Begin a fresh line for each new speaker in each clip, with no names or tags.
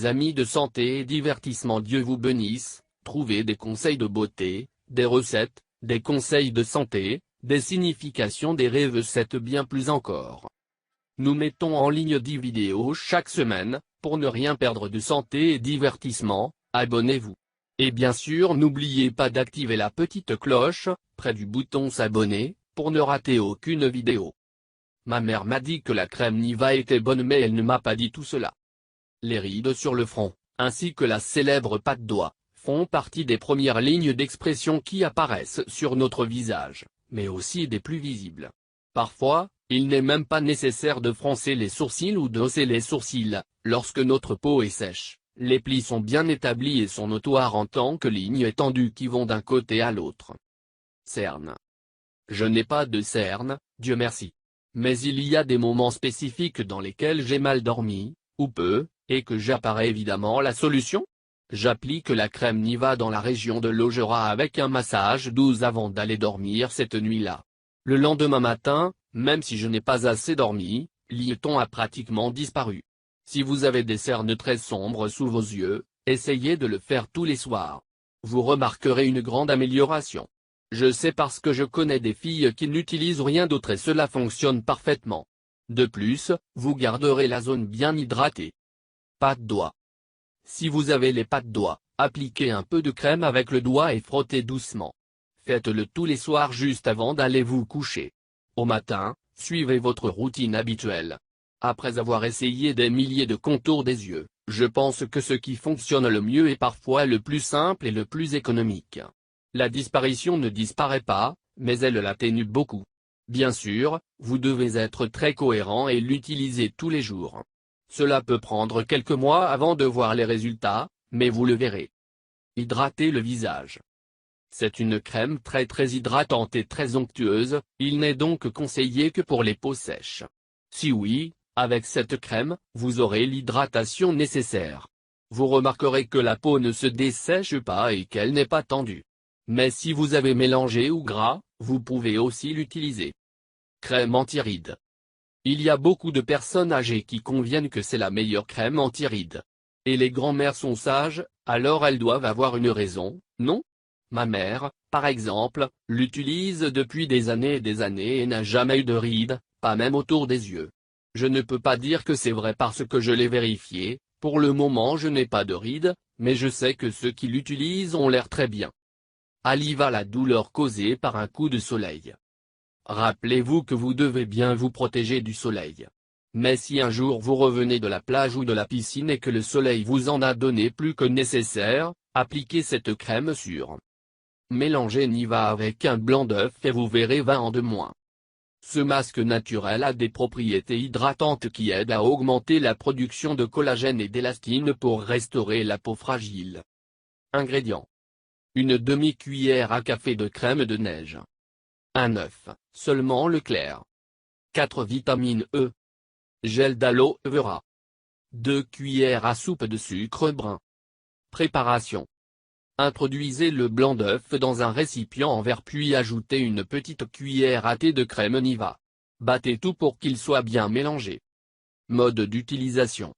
mes amis de santé et divertissement, Dieu vous bénisse. Trouvez des conseils de beauté, des recettes, des conseils de santé, des significations des recettes bien plus encore. Nous mettons en ligne 10 vidéos chaque semaine. Pour ne rien perdre de santé et divertissement, abonnez-vous. Et bien sûr n'oubliez pas d'activer la petite cloche, près du bouton s'abonner, pour ne rater aucune vidéo. Ma mère m'a dit que la crème Niva était bonne, mais elle ne m'a pas dit tout cela. Les rides sur le front, ainsi que la célèbre patte d'oie, font partie des premières lignes d'expression qui apparaissent sur notre visage, mais aussi des plus visibles. Parfois, il n'est même pas nécessaire de froncer les sourcils ou d'hausser les sourcils, lorsque notre peau est sèche. Les plis sont bien établis et sont notoires en tant que lignes étendues qui vont d'un côté à l'autre. Cernes. Je n'ai pas de cernes, Dieu merci. Mais il y a des moments spécifiques dans lesquels j'ai mal dormi, ou peu, et que j'apparaît évidemment la solution. J'applique la crème Niva dans la région de l'ogera avec un massage doux avant d'aller dormir cette nuit-là. Le lendemain matin, même si je n'ai pas assez dormi, l'irritant a pratiquement disparu. Si vous avez des cernes très sombres sous vos yeux, essayez de le faire tous les soirs. Vous remarquerez une grande amélioration. Je sais parce que je connais des filles qui n'utilisent rien d'autre et cela fonctionne parfaitement. De plus, vous garderez la zone bien hydratée. Patte d'oie. Si vous avez les pattes d'oie, appliquez un peu de crème avec le doigt et frottez doucement. Faites-le tous les soirs juste avant d'aller vous coucher. Au matin, suivez votre routine habituelle. Après avoir essayé des milliers de contours des yeux, je pense que ce qui fonctionne le mieux est parfois le plus simple et le plus économique. La disparition ne disparaît pas, mais elle l'atténue beaucoup. Bien sûr, vous devez être très cohérent et l'utiliser tous les jours. Cela peut prendre quelques mois avant de voir les résultats, mais vous le verrez. Hydrater le visage. C'est une crème très hydratante et très onctueuse, il n'est donc conseillé que pour les peaux sèches. Si oui, avec cette crème, vous aurez l'hydratation nécessaire. Vous remarquerez que la peau ne se dessèche pas et qu'elle n'est pas tendue. Mais si vous avez mélangé ou gras, vous pouvez aussi l'utiliser. Crème anti-rides. Il y a beaucoup de personnes âgées qui conviennent que c'est la meilleure crème anti-rides. Et les grands-mères sont sages, alors elles doivent avoir une raison, non? Ma mère, par exemple, l'utilise depuis des années et n'a jamais eu de rides, pas même autour des yeux. Je ne peux pas dire que c'est vrai parce que je l'ai vérifié, pour le moment je n'ai pas de rides, mais je sais que ceux qui l'utilisent ont l'air très bien. Alliva la douleur causée par un coup de soleil. Rappelez-vous que vous devez bien vous protéger du soleil. Mais si un jour vous revenez de la plage ou de la piscine et que le soleil vous en a donné plus que nécessaire, appliquez cette crème sur. Mélangez Niva avec un blanc d'œuf et vous verrez 20 ans de moins. Ce masque naturel a des propriétés hydratantes qui aident à augmenter la production de collagène et d'élastine pour restaurer la peau fragile. Ingrédients. Une demi-cuillère à café de crème de neige. Un œuf, seulement le clair. 4 vitamines E. Gel d'aloe vera. 2 cuillères à soupe de sucre brun. Préparation. Introduisez le blanc d'œuf dans un récipient en verre puis ajoutez une petite cuillère à thé de crème Niva. Battez tout pour qu'il soit bien mélangé. Mode d'utilisation.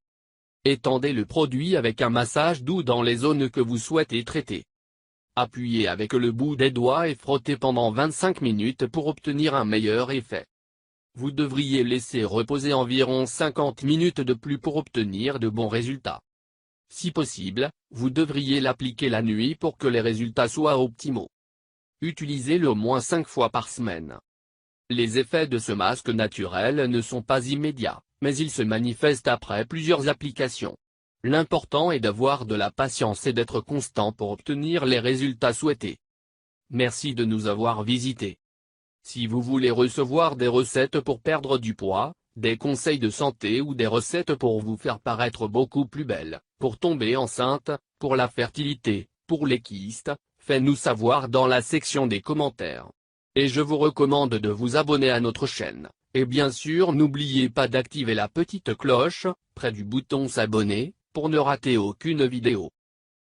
Étendez le produit avec un massage doux dans les zones que vous souhaitez traiter. Appuyez avec le bout des doigts et frottez pendant 25 minutes pour obtenir un meilleur effet. Vous devriez laisser reposer environ 50 minutes de plus pour obtenir de bons résultats. Si possible, vous devriez l'appliquer la nuit pour que les résultats soient optimaux. Utilisez-le au moins 5 fois par semaine. Les effets de ce masque naturel ne sont pas immédiats, mais ils se manifestent après plusieurs applications. L'important est d'avoir de la patience et d'être constant pour obtenir les résultats souhaités. Merci de nous avoir visités. Si vous voulez recevoir des recettes pour perdre du poids, des conseils de santé ou des recettes pour vous faire paraître beaucoup plus belle, pour tomber enceinte, pour la fertilité, pour les kystes, faites-nous savoir dans la section des commentaires. Et je vous recommande de vous abonner à notre chaîne, et bien sûr n'oubliez pas d'activer la petite cloche, près du bouton s'abonner, pour ne rater aucune vidéo.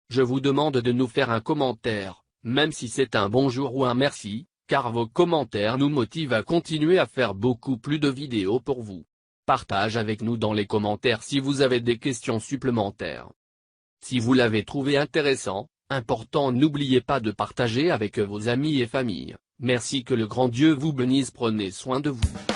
Je vous demande de nous faire un commentaire, même si c'est un bonjour ou un merci, car vos commentaires nous motivent à continuer à faire beaucoup plus de vidéos pour vous. Partage avec nous dans les commentaires si vous avez des questions supplémentaires. Si vous l'avez trouvé intéressant, important, n'oubliez pas de partager avec vos amis et familles. Merci, que le grand Dieu vous bénisse, prenez soin de vous.